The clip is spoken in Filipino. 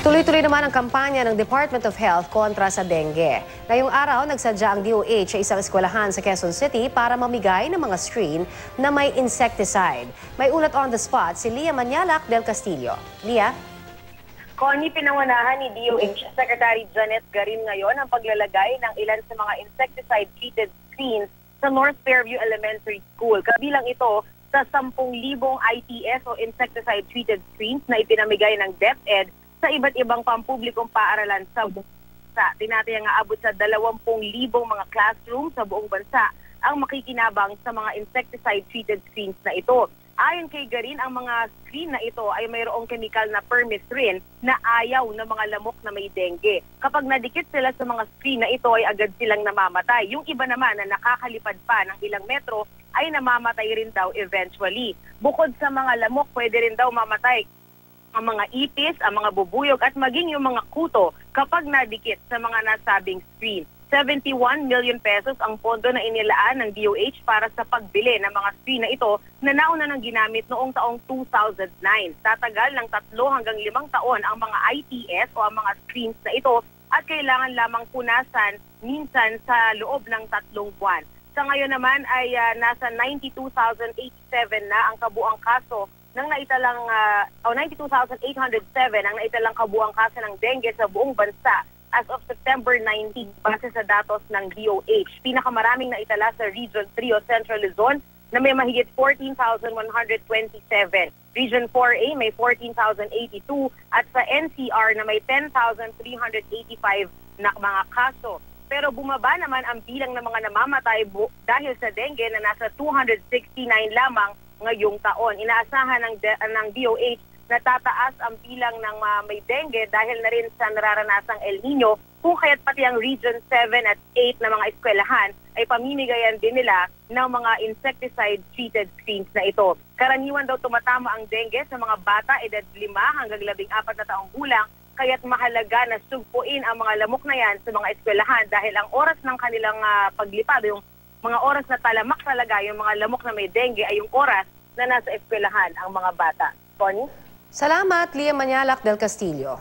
Tuloy-tuloy naman ang kampanya ng Department of Health kontra sa dengue. Ngayong araw, nagsadya ang DOH sa isang eskwelahan sa Quezon City para mamigay ng mga screen na may insecticide. May ulat on the spot si Lia Manyalak del Castillo. Lia? Connie, pinangunahan ni DOH Secretary Janet Garin ngayon ang paglalagay ng ilan sa mga insecticide-treated screens sa North Fairview Elementary School. Kabilang ito sa 10,000 ITS o insecticide-treated screens na ipinamigay ng DepEd sa iba't ibang pampublikong paaralan sa buong bansa. Tinatayang aabot sa 20,000 mga classroom sa buong bansa ang makikinabang sa mga insecticide-treated screens na ito. Ayon kay Garin, ang mga screen na ito ay mayroong chemical na permethrin na ayaw ng mga lamok na may dengue. Kapag nadikit sila sa mga screen na ito ay agad silang namamatay. Yung iba naman na nakakalipad pa ng ilang metro ay namamatay rin daw eventually. Bukod sa mga lamok, pwede rin daw mamatay ang mga ipis, ang mga bubuyog at maging yung mga kuto kapag nadikit sa mga nasabing screen. 71 million pesos ang pondo na inilaan ng DOH para sa pagbili ng mga screen na ito na nauna nang ginamit noong taong 2009. Tatagal ng 3 hanggang 5 taon ang mga ITS o ang mga screens na ito at kailangan lamang punasan minsan sa loob ng 3 buwan. Sa ngayon naman ay nasa 92,087 na ang kabuang kaso ng naitalang 92,807 ang naitalang kabuang kaso ng dengue sa buong bansa as of September 19 base sa datos ng DOH. Pinakamaraming naitala sa Region 3 o Central Luzon na may mahigit 14,127. Region 4A may 14,082 at sa NCR na may 10,385 na mga kaso. Pero bumaba naman ang bilang ng mga namamatay dahil sa dengue na nasa 269 lamang ngayong taon. Inaasahan ng DOH na tataas ang bilang ng may dengue dahil na rin sa nararanasang El Nino, kung kaya't pati ang Region 7 at 8 na mga eskwelahan ay pamimigayan din nila ng mga insecticide-treated screens na ito. Karaniwan daw tumatama ang dengue sa mga bata edad 5 hanggang 14 na taong gulang, kaya't mahalaga na sugpuin ang mga lamok na yan sa mga eskwelahan dahil ang oras ng kanilang paglipad, yung mga oras na talamak talaga, yung mga lamok na may dengue ay yung oras na nasa eskwelahan ang mga bata. Connie? Salamat, Lia Manyalak del Castillo.